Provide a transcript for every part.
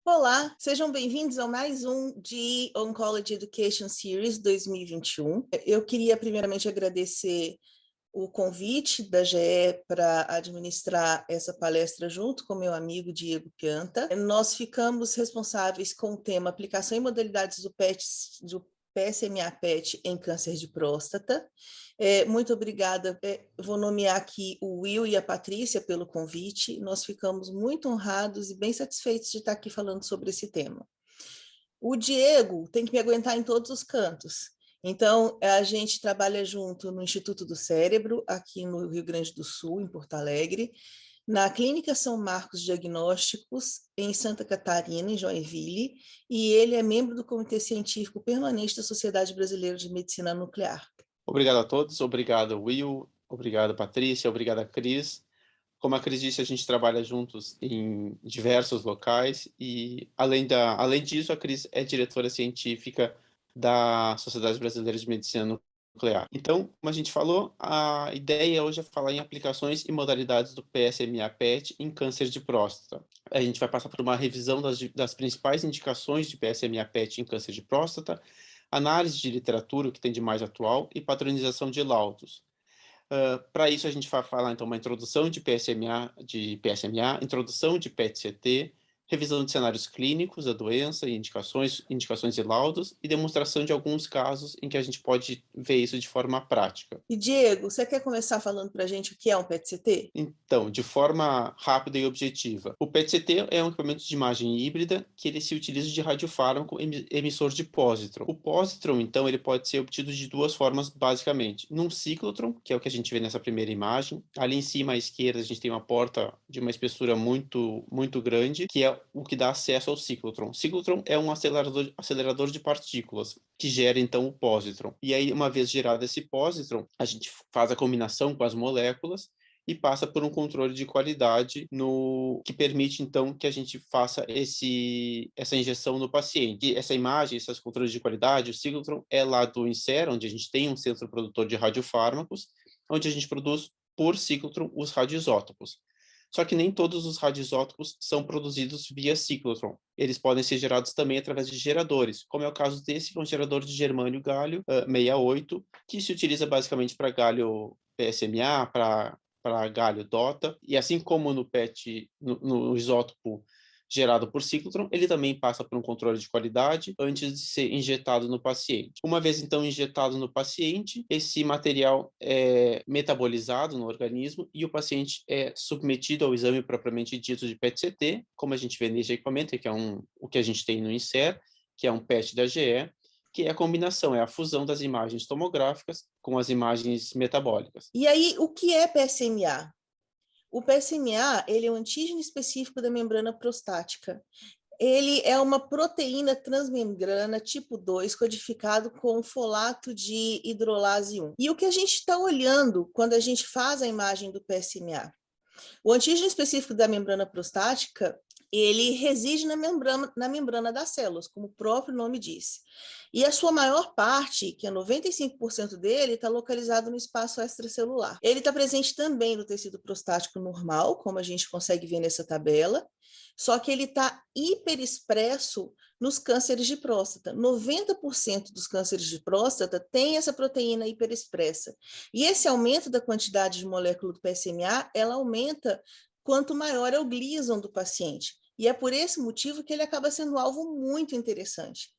Olá, sejam bem-vindos a mais um de Oncology Education Series 2021. Eu queria primeiramente agradecer o convite da GE para administrar essa palestra junto com meu amigo Diego Pianta. Nós ficamos responsáveis com o tema Aplicação e Modalidades do PSMA-PET em câncer de próstata. Muito obrigada. Vou nomear aqui o Will e a Patrícia pelo convite. Nós ficamos muito honrados e bem satisfeitos de estar aqui falando sobre esse tema. O Diego tem que me aguentar em todos os cantos. Então, a gente trabalha junto no Instituto do Cérebro, aqui no Rio Grande do Sul, em Porto Alegre, na Clínica São Marcos Diagnósticos, em Santa Catarina, em Joinville, e ele é membro do Comitê Científico Permanente da Sociedade Brasileira de Medicina Nuclear. Obrigado a todos, obrigado Will, obrigado Patrícia, obrigado Cris. Como a Cris disse, a gente trabalha juntos em diversos locais e, além disso, a Cris é diretora científica da Sociedade Brasileira de Medicina Nuclear. Então, como a gente falou, a ideia hoje é falar em aplicações e modalidades do PSMA-PET em câncer de próstata. A gente vai passar por uma revisão das principais indicações de PSMA-PET em câncer de próstata, análise de literatura, o que tem de mais atual, e padronização de laudos. Para isso, a gente vai falar, então, uma introdução de PSMA, introdução de PET-CT, revisão de cenários clínicos da doença, indicações e laudos, e demonstração de alguns casos em que a gente pode ver isso de forma prática. E, Diego, você quer começar falando para a gente o que é um PET-CT? Então, de forma rápida e objetiva. O PET-CT é um equipamento de imagem híbrida que ele se utiliza de radiofármaco emissor de pósitron. O pósitron, então, ele pode ser obtido de duas formas, basicamente. Num ciclotron, que é o que a gente vê nessa primeira imagem. Ali em cima, à esquerda, a gente tem uma porta de uma espessura muito, muito grande, que é o que dá acesso ao ciclotron. O ciclotron é um acelerador de partículas, que gera, então, o pósitron. E aí, uma vez gerado esse pósitron, a gente faz a combinação com as moléculas e passa por um controle de qualidade que permite, então, que a gente faça essa injeção no paciente. E essa imagem, esses controles de qualidade, o ciclotron é lá do INSER, onde a gente tem um centro produtor de radiofármacos, onde a gente produz por ciclotron os radioisótopos. Só que nem todos os radioisótopos são produzidos via ciclotron. Eles podem ser gerados também através de geradores, como é o caso desse, que é um gerador de germânio-galho 68, que se utiliza basicamente para galho PSMA, para galho DOTA, e assim como no PET, no isótopo gerado por ciclotron, ele também passa por um controle de qualidade antes de ser injetado no paciente. Uma vez, então, injetado no paciente, esse material é metabolizado no organismo e o paciente é submetido ao exame propriamente dito de PET-CT, como a gente vê nesse equipamento, que é o que a gente tem no INSER, que é um PET da GE, que é a combinação, é a fusão das imagens tomográficas com as imagens metabólicas. E aí, o que é PSMA? O PSMA, ele é um antígeno específico da membrana prostática. Ele é uma proteína transmembrana tipo 2, codificado com folato de hidrolase 1. E o que a gente está olhando quando a gente faz a imagem do PSMA? O antígeno específico da membrana prostática, ele reside na membrana das células, como o próprio nome diz. E a sua maior parte, que é 95% dele, está localizado no espaço extracelular. Ele está presente também no tecido prostático normal, como a gente consegue ver nessa tabela, só que ele está hiperexpresso nos cânceres de próstata. 90% dos cânceres de próstata tem essa proteína hiperexpressa. E esse aumento da quantidade de molécula do PSMA, ela aumenta quanto maior é o Gleason do paciente. E é por esse motivo que ele acaba sendo um alvo muito interessante.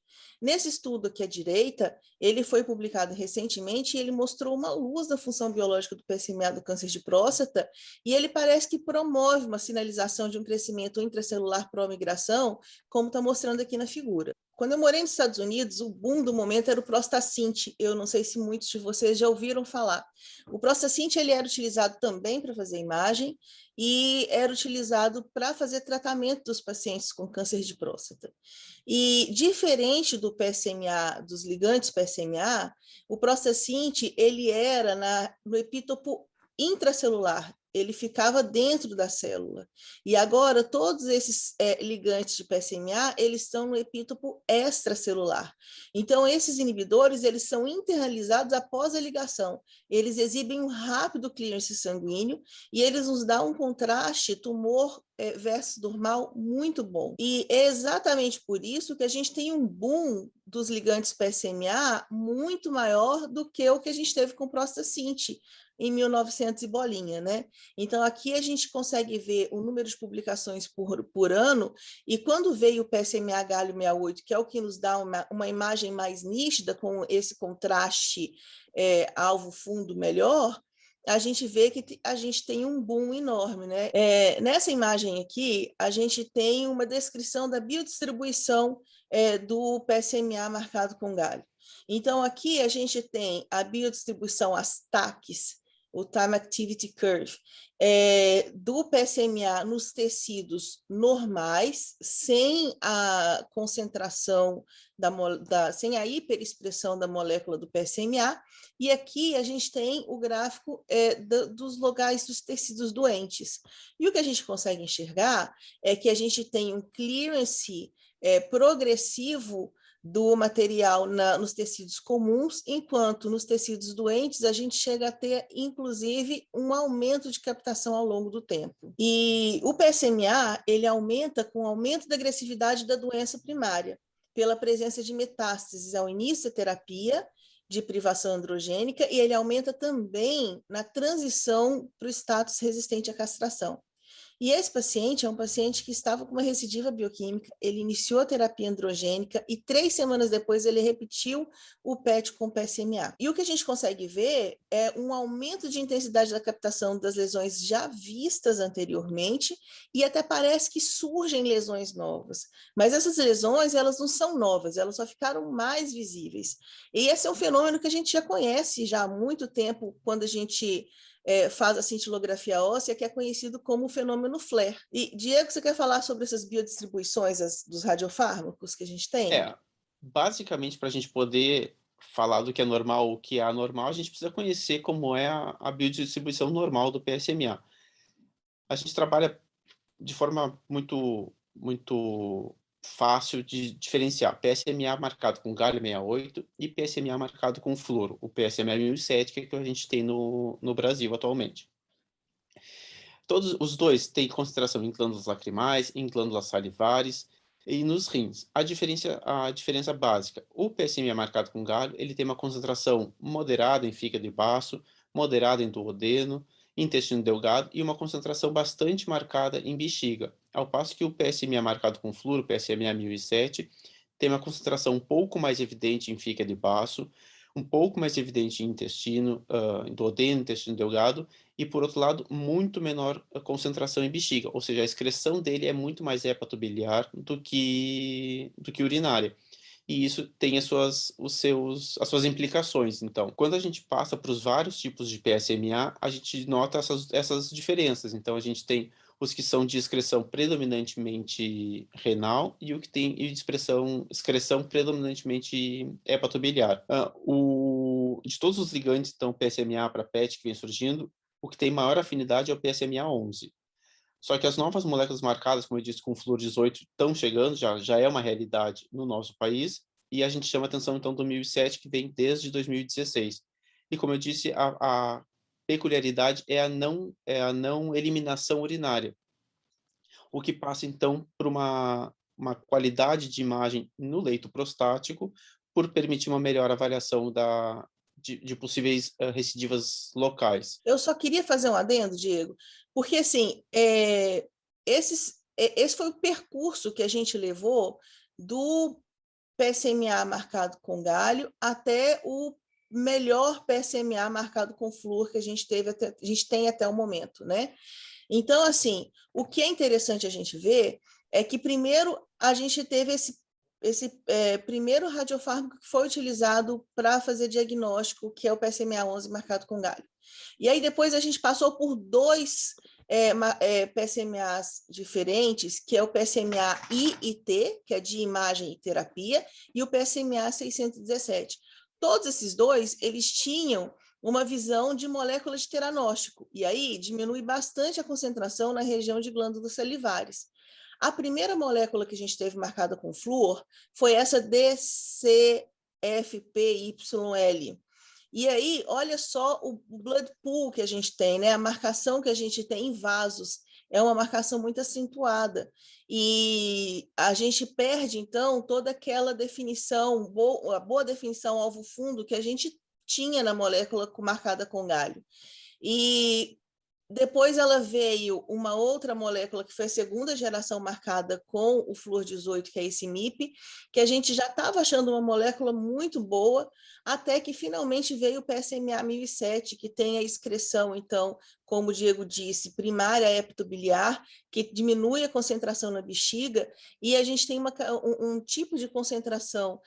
Nesse estudo aqui à direita, ele foi publicado recentemente e ele mostrou uma luz da função biológica do PSMA do câncer de próstata e ele parece que promove uma sinalização de um crescimento intracelular pró-migração, como está mostrando aqui na figura. Quando eu morei nos Estados Unidos, o boom do momento era o Prostacint. Eu não sei se muitos de vocês já ouviram falar. O Prostacint, ele era utilizado também para fazer imagem e era utilizado para fazer tratamento dos pacientes com câncer de próstata. E diferente do PSMA, dos ligantes PSMA, o Prostacint, ele era no epítopo intracelular. ele ficava dentro da célula. E agora, todos esses ligantes de PSMA, eles estão no epítopo extracelular. Então, esses inibidores, eles são internalizados após a ligação. Eles exibem um rápido clearance sanguíneo e eles nos dão um contraste tumor versus normal muito bom. E é exatamente por isso que a gente tem um boom dos ligantes PSMA muito maior do que o que a gente teve com prostacint em 1900 e bolinha, né? Então, aqui a gente consegue ver o número de publicações por ano, e quando veio o PSMA galho 68, que é o que nos dá uma imagem mais nítida, com esse contraste alvo-fundo melhor, a gente vê que a gente tem um boom enorme, né? Nessa imagem aqui, a gente tem uma descrição da biodistribuição do PSMA marcado com galho. Então, aqui a gente tem a biodistribuição, as TACs, o Time Activity Curve, do PSMA nos tecidos normais, sem a concentração, sem a hiperexpressão da molécula do PSMA, e aqui a gente tem o gráfico dos locais dos tecidos doentes. E o que a gente consegue enxergar é que a gente tem um clearance progressivo do material nos tecidos comuns, enquanto nos tecidos doentes a gente chega a ter, inclusive, um aumento de captação ao longo do tempo. E o PSMA, ele aumenta com o aumento da agressividade da doença primária, pela presença de metástases ao início da terapia, de privação androgênica, e ele aumenta também na transição para o status resistente à castração. E esse paciente é um paciente que estava com uma recidiva bioquímica, ele iniciou a terapia androgênica e 3 semanas depois ele repetiu o PET com PSMA. E o que a gente consegue ver é um aumento de intensidade da captação das lesões já vistas anteriormente, e até parece que surgem lesões novas. Mas essas lesões, elas não são novas, elas só ficaram mais visíveis. E esse é um fenômeno que a gente já conhece já há muito tempo, quando a gente faz a cintilografia óssea, que é conhecido como o fenômeno FLAIR. E, Diego, você quer falar sobre essas biodistribuições dos radiofármacos que a gente tem? Basicamente, para a gente poder falar do que é normal ou o que é anormal, a gente precisa conhecer como é a biodistribuição normal do PSMA. A gente trabalha de forma muito fácil de diferenciar PSMA marcado com galho 68 e PSMA marcado com fluoro, o PSMA 1007, que é o que a gente tem no Brasil atualmente. Todos os dois têm concentração em glândulas lacrimais, em glândulas salivares e nos rins. A diferença básica: o PSMA marcado com galho, ele tem uma concentração moderada em fígado e baço, moderada em duodeno, intestino delgado e uma concentração bastante marcada em bexiga, ao passo que o PSMA marcado com fluoro, PSMA 1007, tem uma concentração um pouco mais evidente em fígado e baço, um pouco mais evidente em intestino, em duodeno, intestino delgado, e, por outro lado, muito menor concentração em bexiga, ou seja, a excreção dele é muito mais hepatobiliar do que urinária. E isso tem as suas implicações. Então, quando a gente passa para os vários tipos de PSMA, a gente nota essas diferenças. Então, a gente tem os que são de excreção predominantemente renal e o que tem de excreção predominantemente hepatobiliar. De todos os ligantes, então, PSMA para PET que vem surgindo, o que tem maior afinidade é o PSMA 11. Só que as novas moléculas marcadas, como eu disse, com o fluor 18, estão chegando, já é uma realidade no nosso país, e a gente chama atenção, então, do 1007, que vem desde 2016. E, como eu disse, a peculiaridade é a não eliminação urinária, o que passa, então, por uma qualidade de imagem no leito prostático, por permitir uma melhor avaliação de possíveis recidivas locais. Eu só queria fazer um adendo, Diego, porque, assim, esse foi o percurso que a gente levou do PSMA marcado com galho até o melhor PSMA marcado com flúor que a gente tem até o momento, né? Então, assim, o que é interessante a gente ver é que, primeiro, a gente teve esse primeiro radiofármaco que foi utilizado para fazer diagnóstico, que é o PSMA-11 marcado com galho. E aí, depois, a gente passou por 2 PSMAs diferentes, que é o PSMA-I e T, que é de imagem e terapia, e o PSMA-617. Todos esses dois, eles tinham uma visão de molécula de teranóstico, e aí diminui bastante a concentração na região de glândulas salivares. A primeira molécula que a gente teve marcada com flúor foi essa DCFPYL. E aí, olha só o blood pool que a gente tem, né? A marcação que a gente tem em vasos é uma marcação muito acentuada. E a gente perde, então, toda aquela definição, a boa definição alvo-fundo que a gente tinha na molécula marcada com galho. E depois ela veio uma outra molécula que foi a segunda geração marcada com o flúor 18, que é esse MIP, que a gente já estava achando uma molécula muito boa, até que finalmente veio o PSMA 1007, que tem a excreção, então, como o Diego disse, primária hepatobiliar, que diminui a concentração na bexiga, e a gente tem um tipo de concentração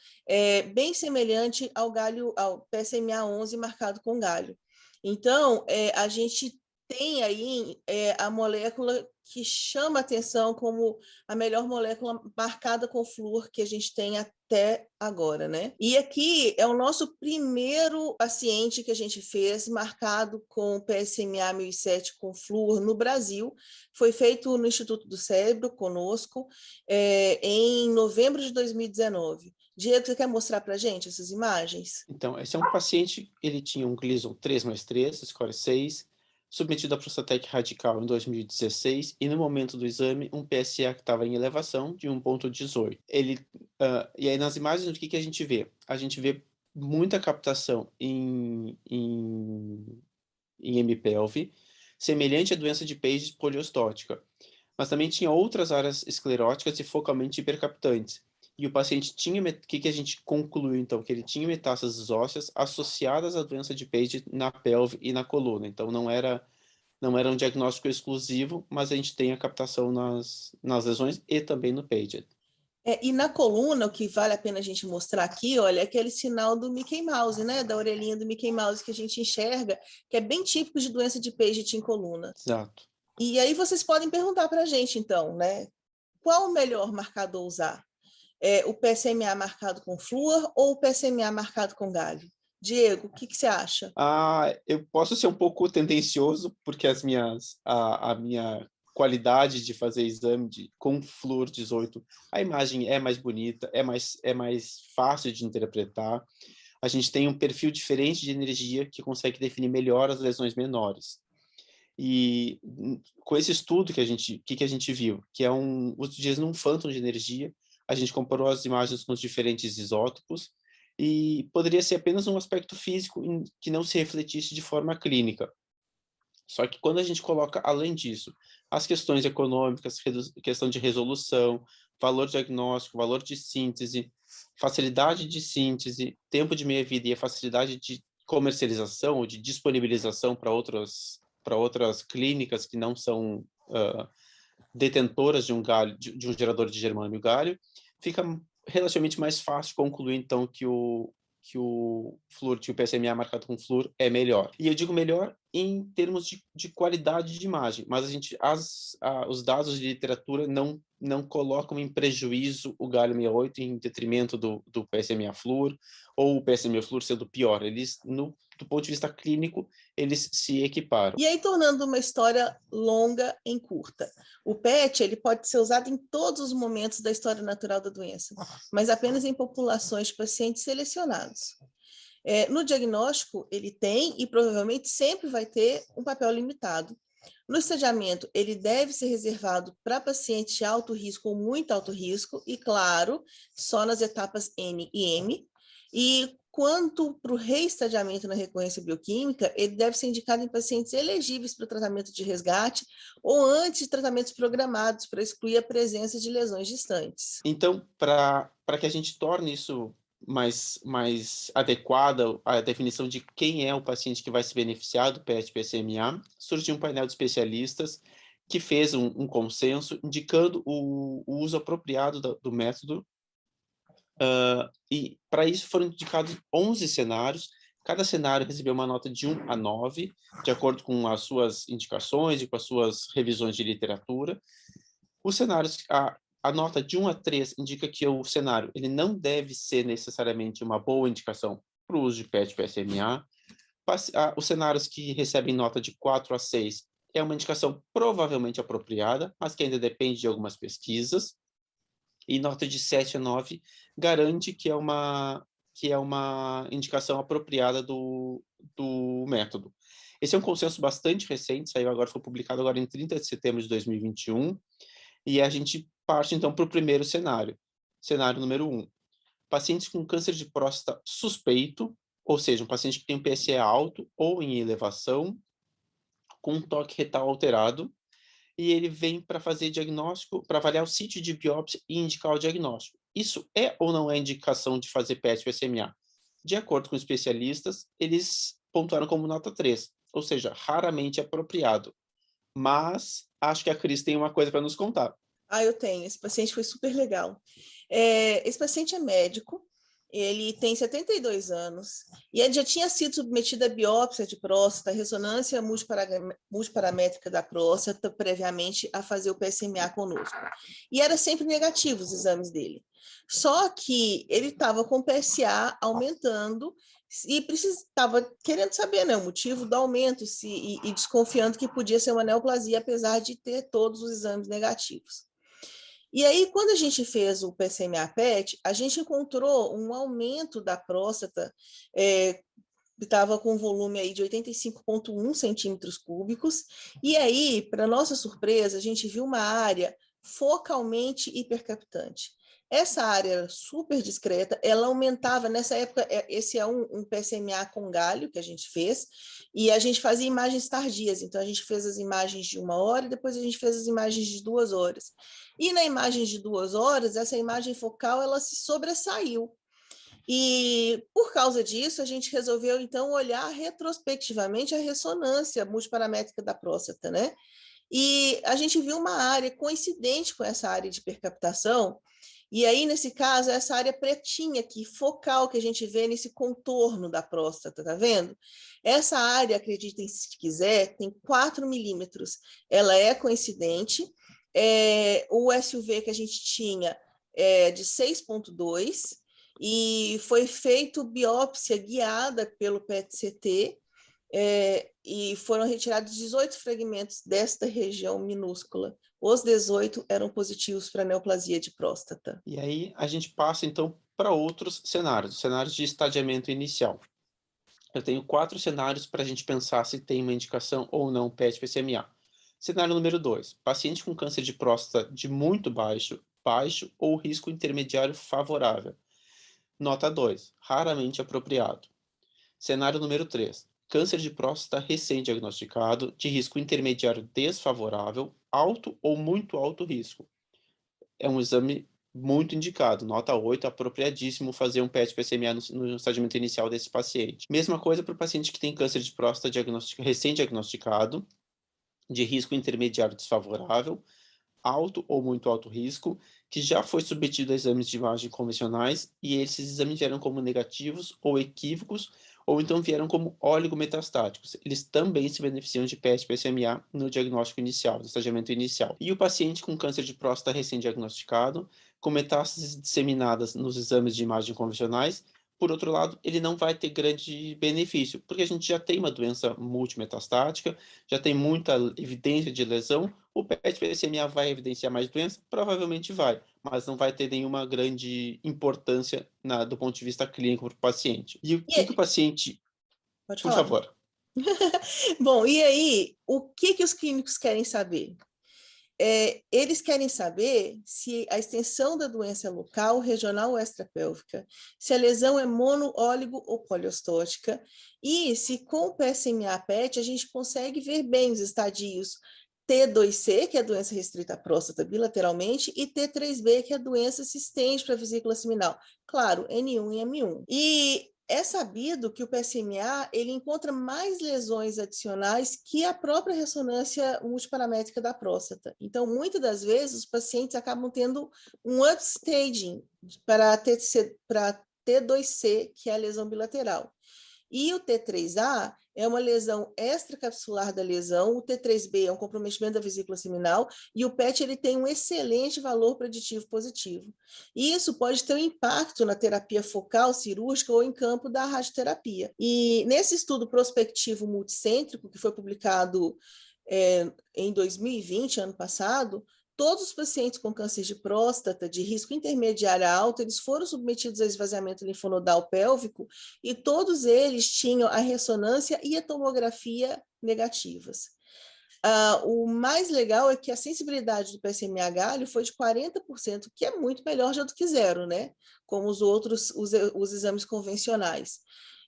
bem semelhante ao PSMA 11 marcado com galho. Então, a gente tem aí a molécula que chama atenção como a melhor molécula marcada com flúor que a gente tem até agora, né? E aqui é o nosso primeiro paciente que a gente fez marcado com PSMA 1007 com flúor no Brasil. Foi feito no Instituto do Cérebro, conosco, em novembro de 2019. Diego, você quer mostrar para a gente essas imagens? Então, esse é um paciente, ele tinha um Gleason 3+3, score 6, submetido a prostatec radical em 2016 e no momento do exame um PSA que estava em elevação de 1,18. E aí nas imagens o que a gente vê? A gente vê muita captação em MPelv, semelhante à doença de Page poliostótica, mas também tinha outras áreas escleróticas e focalmente hipercaptantes. E o paciente tinha, o que a gente concluiu então? Que ele tinha metástases ósseas associadas à doença de Page na pelve e na coluna. Então não era um diagnóstico exclusivo, mas a gente tem a captação nas lesões e também no Page. E na coluna, o que vale a pena a gente mostrar aqui, olha, é aquele sinal do Mickey Mouse, né? Da orelhinha do Mickey Mouse que a gente enxerga, que é bem típico de doença de Paget em coluna. Exato. E aí vocês podem perguntar para a gente, então, né? Qual o melhor marcador usar? O PSMA marcado com flúor ou o PSMA marcado com galho? Diego, o que você acha? Eu posso ser um pouco tendencioso, porque a minha qualidade de fazer exame com flúor 18, a imagem é mais bonita, é mais fácil de interpretar. A gente tem um perfil diferente de energia que consegue definir melhor as lesões menores. E com esse estudo que a gente viu, que é utilizando um fântano de energia, a gente comparou as imagens com os diferentes isótopos e poderia ser apenas um aspecto físico que não se refletisse de forma clínica. Só que quando a gente coloca, além disso, as questões econômicas, questão de resolução, valor diagnóstico, valor de síntese, facilidade de síntese, tempo de meia-vida e a facilidade de comercialização ou de disponibilização para outras clínicas que não são detentoras de um galho, de um gerador de germânio galho, fica relativamente mais fácil concluir, então, que o flúor, que o PSMA marcado com flúor é melhor. E eu digo melhor em termos de qualidade de imagem, mas os dados de literatura não colocam em prejuízo o galho 68 em detrimento do PSMA flúor, ou o PSMA flúor sendo pior. Eles, do ponto de vista clínico, eles se equiparam. E aí, tornando uma história longa em curta. O PET ele pode ser usado em todos os momentos da história natural da doença, mas apenas em populações de pacientes selecionados. No diagnóstico, ele tem e provavelmente sempre vai ter um papel limitado. No estadiamento, ele deve ser reservado para pacientes de alto risco ou muito alto risco, e, claro, só nas etapas N e M. E quanto para o reestadiamento na recorrência bioquímica, ele deve ser indicado em pacientes elegíveis para o tratamento de resgate ou antes de tratamentos programados para excluir a presença de lesões distantes. Então, para que a gente torne isso mais adequada à definição de quem é o paciente que vai se beneficiar do PET-PSMA, surgiu um painel de especialistas que fez um consenso indicando o uso apropriado do método, e para isso foram indicados 11 cenários. Cada cenário recebeu uma nota de 1 a 9, de acordo com as suas indicações e com as suas revisões de literatura. Os cenários, a nota de 1 a 3 indica que o cenário ele não deve ser necessariamente uma boa indicação para o uso de PET-PSMA. Os cenários que recebem nota de 4 a 6 é uma indicação provavelmente apropriada, mas que ainda depende de algumas pesquisas. E nota de 7 a 9 garante que é uma indicação apropriada do método. Esse é um consenso bastante recente, foi publicado agora em 30 de setembro de 2021, e a gente parte então para o primeiro cenário. Cenário número 1. Pacientes com câncer de próstata suspeito, ou seja, um paciente que tem um PSA alto ou em elevação, com um toque retal alterado, e ele vem para fazer diagnóstico, para avaliar o sítio de biópsia e indicar o diagnóstico. Isso é ou não é indicação de fazer PET-PSMA? De acordo com especialistas, eles pontuaram como nota 3, ou seja, raramente apropriado. Mas acho que a Cris tem uma coisa para nos contar. Eu tenho. Esse paciente foi super legal. Esse paciente é médico, ele tem 72 anos e ele já tinha sido submetido a biópsia de próstata, ressonância multiparamétrica da próstata, previamente a fazer o PSMA conosco. E era sempre negativo os exames dele. Só que ele estava com o PSA aumentando e estava querendo saber, né, o motivo do aumento e desconfiando que podia ser uma neoplasia, apesar de ter todos os exames negativos. E aí, quando a gente fez o PSMA-PET, a gente encontrou um aumento da próstata, estava com volume aí de 85,1 centímetros cúbicos, e aí, para nossa surpresa, a gente viu uma área focalmente hipercaptante. Essa área era super discreta, ela aumentava, nessa época, esse é um PSMA com galho que a gente fez, e a gente fazia imagens tardias, então a gente fez as imagens de 1 hora e depois a gente fez as imagens de 2 horas. E na imagem de 2 horas, essa imagem focal, ela se sobressaiu. E, por causa disso, a gente resolveu, então, olhar retrospectivamente a ressonância multiparamétrica da próstata, né? E a gente viu uma área coincidente com essa área de hipercaptação, e aí, nesse caso, essa área pretinha aqui, focal, que a gente vê nesse contorno da próstata, tá vendo? Essa área, acreditem se quiser, tem 4 milímetros. Ela é coincidente. O SUV que a gente tinha é de 6,2 e foi feito biópsia guiada pelo PET-CT, e foram retirados 18 fragmentos desta região minúscula. Os 18 eram positivos para neoplasia de próstata. E aí a gente passa, então, para outros cenários de estadiamento inicial. Eu tenho 4 cenários para a gente pensar se tem uma indicação ou não PET-PSMA. Cenário número 2, paciente com câncer de próstata de muito baixo, baixo ou risco intermediário favorável. Nota 2, raramente apropriado. Cenário número 3, câncer de próstata recém-diagnosticado, de risco intermediário desfavorável, alto ou muito alto risco. É um exame muito indicado, nota 8, apropriadíssimo fazer um PET-PSMA no estadiamento inicial desse paciente. Mesma coisa para o paciente que tem câncer de próstata recém-diagnosticado, de risco intermediário desfavorável, alto ou muito alto risco, que já foi submetido a exames de imagem convencionais e esses exames vieram como negativos ou equívocos, ou então vieram como oligometastáticos. Eles também se beneficiam de PET-PSMA no diagnóstico inicial, no estadiamento inicial. E o paciente com câncer de próstata recém-diagnosticado, com metástases disseminadas nos exames de imagem convencionais, por outro lado, ele não vai ter grande benefício, porque a gente já tem uma doença multimetastática, já tem muita evidência de lesão. O PET-PSMA vai evidenciar mais doença? Provavelmente vai, mas não vai ter nenhuma grande importância do ponto de vista clínico para o paciente. E o que o paciente... Pode Por falar. favor. Bom, e aí, o que os clínicos querem saber? Eles querem saber se a extensão da doença é local, regional ou extrapélvica, se a lesão é mono, óligo ou poliostótica, e se com o PSMA-PET a gente consegue ver bem os estadios T2C, que é a doença restrita à próstata bilateralmente, e T3B, que é a doença se estende para a vesícula seminal. Claro, N1 e M1. E é sabido que o PSMA ele encontra mais lesões adicionais que a própria ressonância multiparamétrica da próstata. Então, muitas das vezes, os pacientes acabam tendo um upstaging para T2C, que é a lesão bilateral. E o T3A é uma lesão extracapsular da lesão, o T3B é um comprometimento da vesícula seminal, e o PET ele tem um excelente valor preditivo positivo. E isso pode ter um impacto na terapia focal, cirúrgica ou em campo da radioterapia. E nesse estudo prospectivo multicêntrico, que foi publicado em 2020, ano passado, todos os pacientes com câncer de próstata de risco intermediário a alto, eles foram submetidos a esvaziamento linfonodal pélvico e todos eles tinham a ressonância e a tomografia negativas. O mais legal é que a sensibilidade do PSMA galho foi de 40%, que é muito melhor já do que zero, né? Como os outros, os exames convencionais.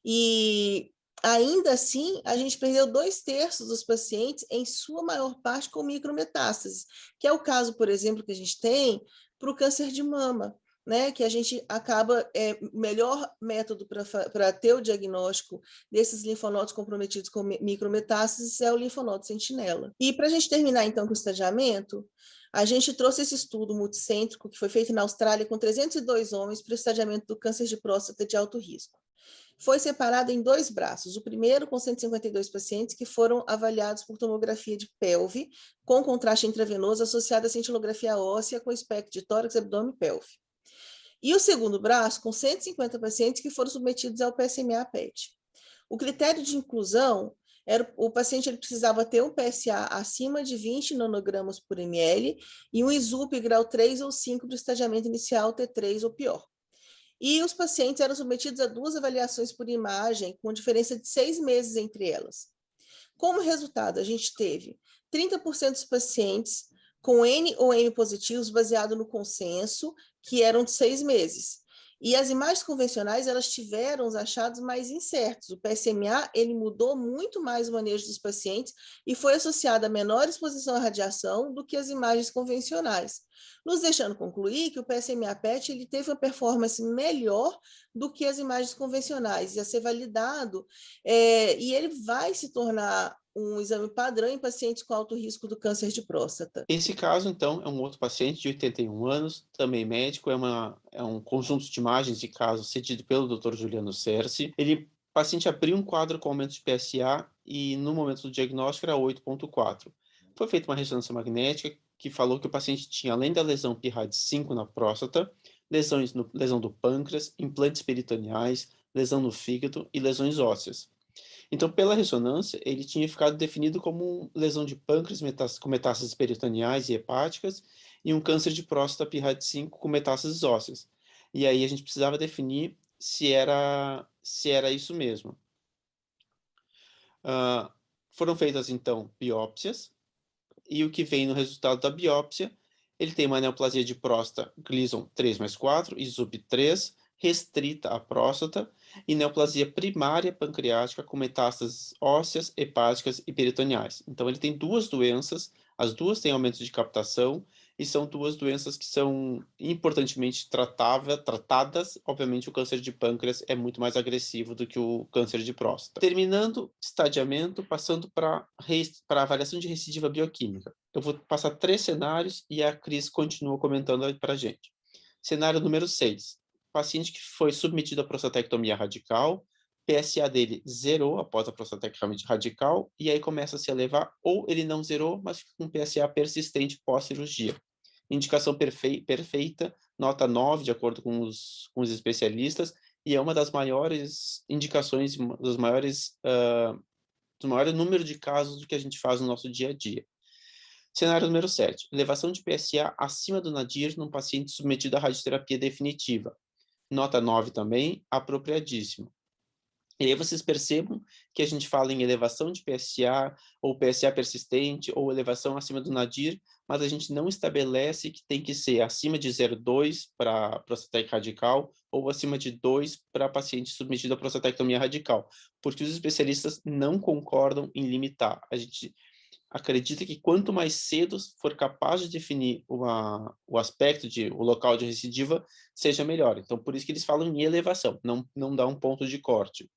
E ainda assim, a gente perdeu 2/3 dos pacientes, em sua maior parte com micrometástases, que é o caso, por exemplo, que a gente tem para o câncer de mama, né? Que a gente acaba, o melhor método para ter o diagnóstico desses linfonodos comprometidos com micrometástases é o linfonodo sentinela. E para a gente terminar, então, com o estadiamento, a gente trouxe esse estudo multicêntrico que foi feito na Austrália com 302 homens para o estadiamento do câncer de próstata de alto risco. Foi separado em 2 braços. O primeiro com 152 pacientes que foram avaliados por tomografia de pelve com contraste intravenoso associado à cintilografia óssea com espectro de tórax, abdômen e pelve. E o segundo braço com 150 pacientes que foram submetidos ao PSMA-PET. O critério de inclusão era o paciente ele precisava ter um PSA acima de 20 nanogramas por ml e um ISUP grau 3 ou 5 do estadiamento inicial T3 ou pior. E os pacientes eram submetidos a 2 avaliações por imagem, com diferença de 6 meses entre elas. Como resultado, a gente teve 30% dos pacientes com N ou M positivos, baseado no consenso, que eram de 6 meses. E as imagens convencionais, elas tiveram os achados mais incertos. O PSMA, ele mudou muito mais o manejo dos pacientes e foi associado a menor exposição à radiação do que as imagens convencionais, nos deixando concluir que o PSMA-PET ele teve uma performance melhor do que as imagens convencionais, a ser validado, e ele vai se tornar um exame padrão em pacientes com alto risco do câncer de próstata. Esse caso, então, é um outro paciente de 81 anos, também médico, é um conjunto de imagens de caso cedido pelo Dr. Juliano Cerci. O paciente abriu um quadro com aumento de PSA e, no momento do diagnóstico, era 8,4. Foi feita uma ressonância magnética que falou que o paciente tinha, além da lesão PIRAD5 na próstata, lesão do pâncreas, implantes peritoneais, lesão no fígado e lesões ósseas. Então, pela ressonância, ele tinha ficado definido como lesão de pâncreas com metástases peritoneais e hepáticas e um câncer de próstata PIRAD5 com metástases ósseas. E aí a gente precisava definir se era isso mesmo. Foram feitas, então, biópsias, e o que vem no resultado da biópsia, ele tem uma neoplasia de próstata Gleason 3+4, ISUP 3, restrita à próstata, e neoplasia primária pancreática com metástases ósseas, hepáticas e peritoneais. Então, ele tem 2 doenças, as 2 têm aumento de captação, e são 2 doenças que são importantemente tratadas. Obviamente, o câncer de pâncreas é muito mais agressivo do que o câncer de próstata. Terminando estadiamento, passando para a avaliação de recidiva bioquímica. Eu vou passar 3 cenários e a Cris continua comentando para a gente. Cenário número 6. Paciente que foi submetido à prostatectomia radical, PSA dele zerou após a prostatectomia radical, e aí começa a se elevar, ou ele não zerou, mas fica com PSA persistente pós-cirurgia. Indicação perfeita, nota 9, de acordo com os especialistas, e é uma das maiores indicações, do maior número de casos do que a gente faz no nosso dia a dia. Cenário número 7. Elevação de PSA acima do nadir num paciente submetido à radioterapia definitiva. Nota 9 também, apropriadíssimo. E aí vocês percebam que a gente fala em elevação de PSA, ou PSA persistente, ou elevação acima do nadir, mas a gente não estabelece que tem que ser acima de 0,2 para prostatectomia radical, ou acima de 2 para paciente submetido à prostatectomia radical, porque os especialistas não concordam em limitar. A gente acredita que quanto mais cedo for capaz de definir o aspecto o local de recidiva, seja melhor. Então, por isso que eles falam em elevação, não dá um ponto de corte.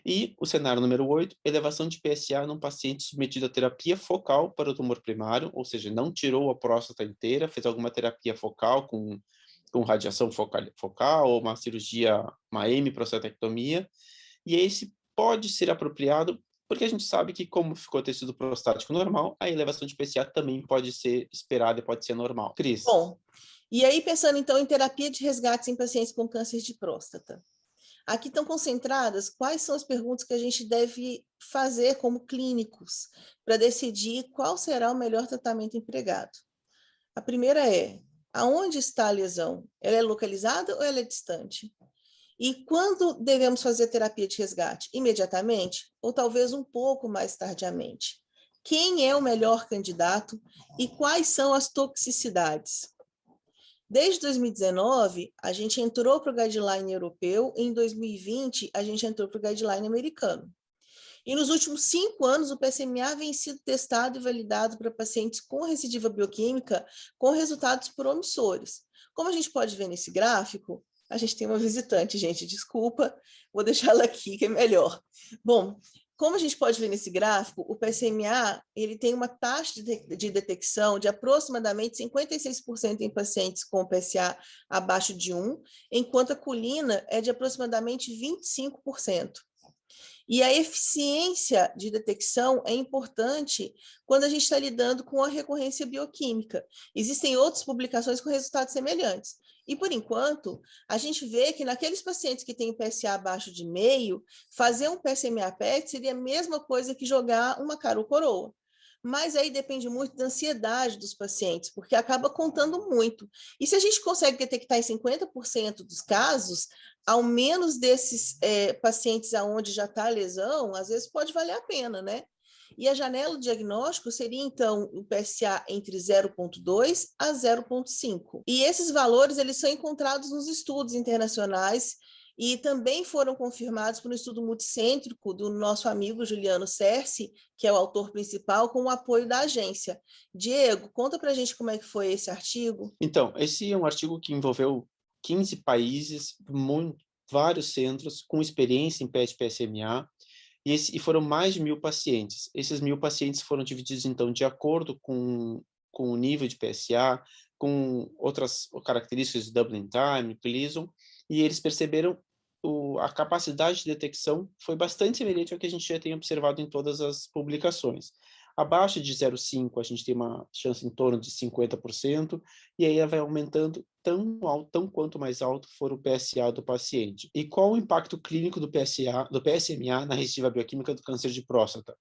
E o cenário número 8, elevação de PSA num paciente submetido à terapia focal para o tumor primário, ou seja, não tirou a próstata inteira, fez alguma terapia focal com radiação focal ou uma cirurgia, uma hemiprostatectomia, e esse pode ser apropriado porque a gente sabe que, como ficou tecido prostático normal, a elevação de PSA também pode ser esperada e pode ser normal. Cris? Bom, e aí pensando então em terapia de resgates em pacientes com câncer de próstata. Aqui estão concentradas quais são as perguntas que a gente deve fazer como clínicos para decidir qual será o melhor tratamento empregado. A primeira é: aonde está a lesão? Ela é localizada ou ela é distante? E quando devemos fazer terapia de resgate? Imediatamente ou talvez um pouco mais tardiamente? Quem é o melhor candidato e quais são as toxicidades? Desde 2019, a gente entrou para o guideline europeu, em 2020, a gente entrou para o guideline americano. E nos últimos 5 anos, o PSMA vem sido testado e validado para pacientes com recidiva bioquímica com resultados promissores. Como a gente pode ver nesse gráfico, a gente tem uma visitante, gente, desculpa, vou deixá-la aqui, que é melhor. Bom, como a gente pode ver nesse gráfico, o PSMA ele tem uma taxa de detecção de aproximadamente 56% em pacientes com PSA abaixo de 1, enquanto a colina é de aproximadamente 25%. E a eficiência de detecção é importante quando a gente está lidando com a recorrência bioquímica. Existem outras publicações com resultados semelhantes. E, por enquanto, a gente vê que naqueles pacientes que têm PSA abaixo de meio, fazer um PSMA PET seria a mesma coisa que jogar uma cara ou coroa. Mas aí depende muito da ansiedade dos pacientes, porque acaba contando muito. E se a gente consegue detectar em 50% dos casos, ao menos desses pacientes aonde já está a lesão, às vezes pode valer a pena, né? E a janela de diagnóstico seria, então, o PSA entre 0,2 a 0,5. E esses valores, eles são encontrados nos estudos internacionais e também foram confirmados por um estudo multicêntrico do nosso amigo Juliano Cerci, que é o autor principal, com o apoio da agência. Diego, conta pra gente como é que foi esse artigo. Então, esse é um artigo que envolveu 15 países, vários centros com experiência em PET-PSMA, e foram mais de 1.000 pacientes. Esses 1.000 pacientes foram divididos, então, de acordo com o nível de PSA, com outras características de doubling time, Gleason, e eles perceberam a capacidade de detecção foi bastante semelhante ao que a gente já tem observado em todas as publicações. Abaixo de 0,5, a gente tem uma chance em torno de 50%, e aí ela vai aumentando tão alto, tão quanto mais alto for o PSA do paciente. E qual o impacto clínico do PSMA na recidiva bioquímica do câncer de próstata?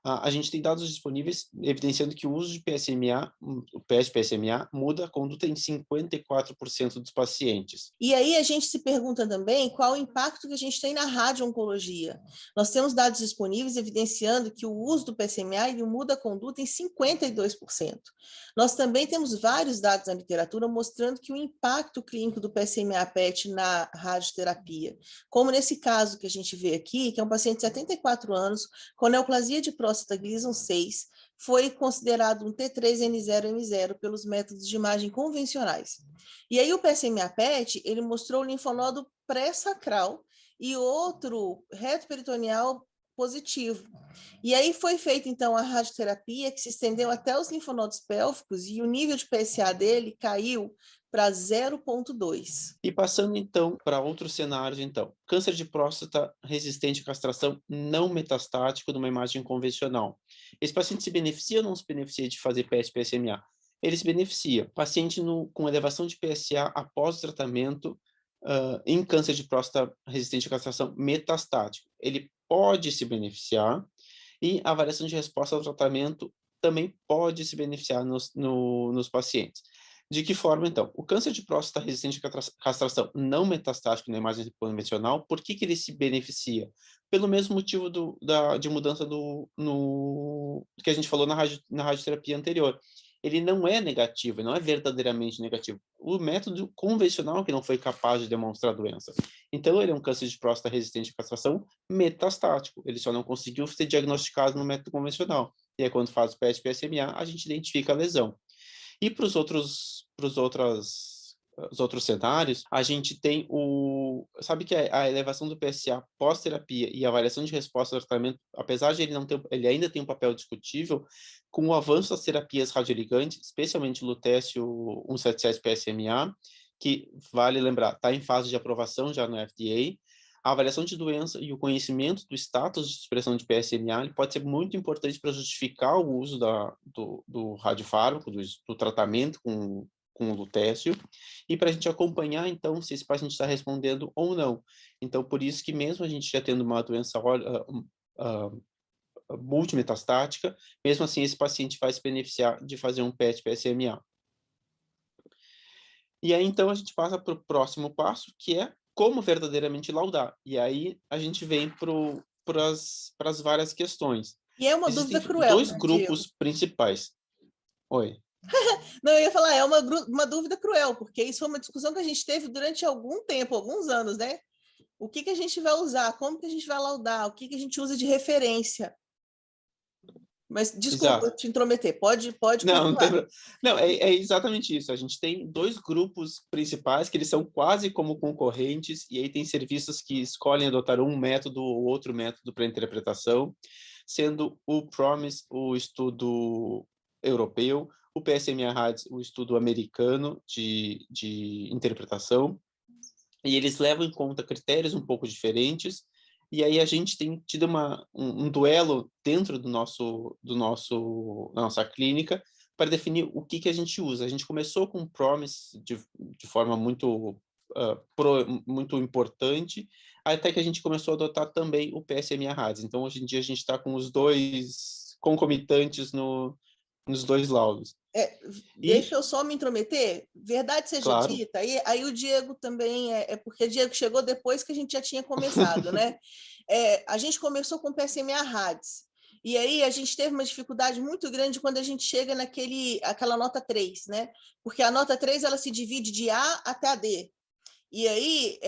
A gente tem dados disponíveis evidenciando que o uso de PSMA, o PET-PSMA, muda a conduta em 54% dos pacientes. E aí a gente se pergunta também qual o impacto que a gente tem na radio-oncologia. Nós temos dados disponíveis evidenciando que o uso do PSMA ele muda a conduta em 52%. Nós também temos vários dados na literatura mostrando que o impacto clínico do PSMA PET na radioterapia, como nesse caso que a gente vê aqui, que é um paciente de 74 anos com neoplasia de próstata Gleason 6, foi considerado um T3N0M0 pelos métodos de imagem convencionais. E aí o PSMA PET, ele mostrou o linfonodo pré-sacral e outro reto-peritoneal positivo. E aí foi feita, então, a radioterapia, que se estendeu até os linfonodos pélvicos, e o nível de PSA dele caiu para 0,2. E passando, então, para outros cenários, então. Câncer de próstata resistente à castração não metastático numa imagem convencional. Esse paciente se beneficia ou não se beneficia de fazer PET-PSMA? Ele se beneficia. Paciente com elevação de PSA após o tratamento em câncer de próstata resistente à castração metastático. Ele pode se beneficiar e a avaliação de resposta ao tratamento também pode se beneficiar nos pacientes. De que forma, então? O câncer de próstata resistente à castração não metastático na imagem convencional, por que ele se beneficia? Pelo mesmo motivo de mudança do que a gente falou na radioterapia anterior. Ele não é negativo, ele não é verdadeiramente negativo. O método convencional que não foi capaz de demonstrar a doença. Então, ele é um câncer de próstata resistente à castração metastático. Ele só não conseguiu ser diagnosticado no método convencional. E aí, quando faz o PET-PSMA, a gente identifica a lesão. E para os outros cenários, a gente tem sabe que a elevação do PSA pós-terapia e a variação de resposta ao tratamento, apesar de ele ainda tem um papel discutível, com o avanço das terapias radioligantes, especialmente o lutécio 177 PSMA, que, vale lembrar, está em fase de aprovação já no FDA, A avaliação de doença e o conhecimento do status de expressão de PSMA ele pode ser muito importante para justificar o uso do radiofármaco, do tratamento com o lutécio, e para a gente acompanhar, então, se esse paciente está respondendo ou não. Então, por isso que mesmo a gente já tendo uma doença multimetastática, mesmo assim esse paciente vai se beneficiar de fazer um PET-PSMA. E aí, então, a gente passa para o próximo passo, que é como verdadeiramente laudar. E aí a gente vem para as várias questões. E é uma Existem dúvida cruel, dois né, Diego? grupos principais. Oi. Não, eu ia falar, é uma dúvida cruel, porque isso foi uma discussão que a gente teve durante algum tempo, alguns anos, né? O que a gente vai usar? Como que a gente vai laudar? O que a gente usa de referência? Mas, desculpa Exato. te intrometer, pode Não, não tem continuar. não, é exatamente isso. A gente tem dois grupos principais que eles são quase como concorrentes, e aí tem serviços que escolhem adotar um método ou outro método para interpretação, sendo o PROMIS o estudo europeu, o PSMA-RADS o estudo americano de interpretação, e eles levam em conta critérios um pouco diferentes, e aí a gente tem tido um duelo dentro da nossa clínica para definir o que a gente usa. A gente começou com o PROMIS de forma muito importante, até que a gente começou a adotar também o PSMA-RADS. Então, hoje em dia, a gente está com os dois concomitantes nos dois laudos. Deixa eu só me intrometer. Verdade seja claro, dita, aí o Diego também, porque o Diego chegou depois que a gente já tinha começado, né? A gente começou com o PSMA RADS, e aí a gente teve uma dificuldade muito grande quando a gente chega aquela nota 3, né? Porque a nota 3 ela se divide de A até a D. E aí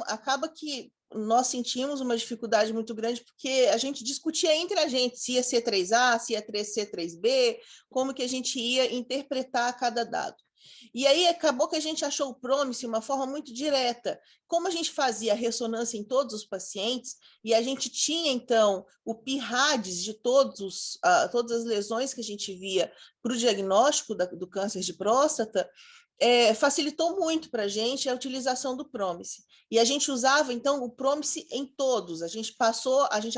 acaba que nós sentimos uma dificuldade muito grande porque a gente discutia entre a gente se ia ser 3A, se ia ser 3B, como que a gente ia interpretar cada dado. E aí acabou que a gente achou o PROMIS uma forma muito direta. Como a gente fazia ressonância em todos os pacientes, e a gente tinha, então, o PIRADS de todas as lesões que a gente via para o diagnóstico do câncer de próstata, facilitou muito para a gente a utilização do PROMIS. E a gente usava, então, o PROMIS em todos. A gente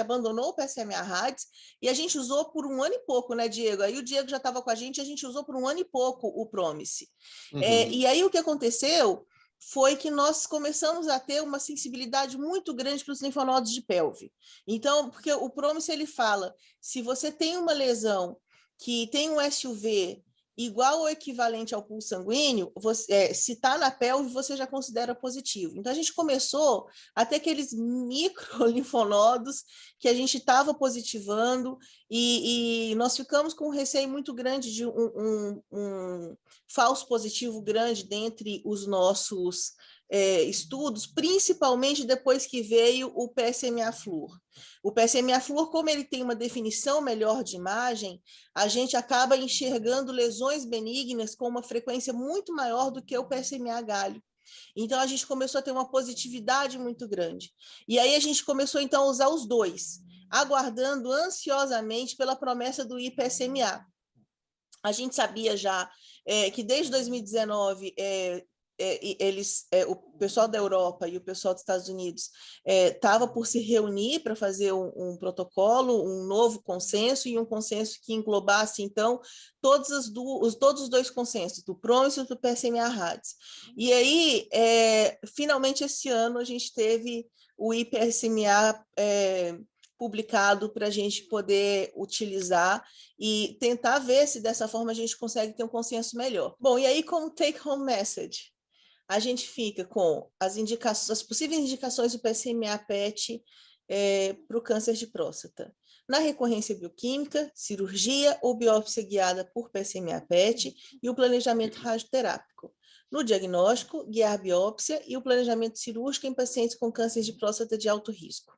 abandonou o PSMA-RADS e a gente usou por um ano e pouco, né, Diego? Aí o Diego já estava com a gente usou por um ano e pouco o PROMIS. E aí o que aconteceu foi que nós começamos a ter uma sensibilidade muito grande para os linfonodos de pelve. Então, porque o PROMIS, ele fala, se você tem uma lesão que tem um SUV igual ou equivalente ao pulso sanguíneo, se está na pelve, você já considera positivo. Então, a gente começou a ter aqueles microlinfonodos que a gente estava positivando e nós ficamos com um receio muito grande de um falso positivo grande dentre os nossos estudos, principalmente depois que veio o PSMA-Fluor. O PSMA-Fluor, como ele tem uma definição melhor de imagem, a gente acaba enxergando lesões benignas com uma frequência muito maior do que o PSMA-galho. Então, a gente começou a ter uma positividade muito grande. E aí, a gente começou, então, a usar os dois, aguardando ansiosamente pela promessa do IPSMA. A gente sabia já que desde 2019 o pessoal da Europa e o pessoal dos Estados Unidos estava por se reunir para fazer um protocolo, um novo consenso e um consenso que englobasse, então, todos os dois consensos, do PROMIS e do PSMA-RADS. E aí, finalmente, esse ano, a gente teve o IPSMA publicado para a gente poder utilizar e tentar ver se dessa forma a gente consegue ter um consenso melhor. Bom, e aí como take-home message, a gente fica com as possíveis indicações do PSMA-PET para o câncer de próstata. Na recorrência bioquímica, cirurgia ou biópsia guiada por PSMA-PET e o planejamento radioterápico. No diagnóstico, guiar biópsia e o planejamento cirúrgico em pacientes com câncer de próstata de alto risco.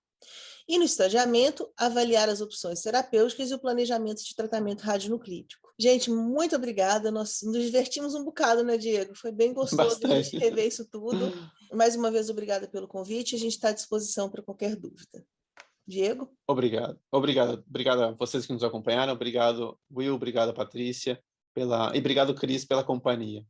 E no estadiamento, avaliar as opções terapêuticas e o planejamento de tratamento radionuclídico. Gente, muito obrigada. Nós nos divertimos um bocado, né, Diego? Foi bem gostoso a gente bastante. rever isso tudo. Mais uma vez, obrigada pelo convite. A gente está à disposição para qualquer dúvida. Diego? Obrigado. Obrigado a vocês que nos acompanharam. Obrigado, Will. Obrigado, Patrícia. E obrigado, Cris, pela companhia.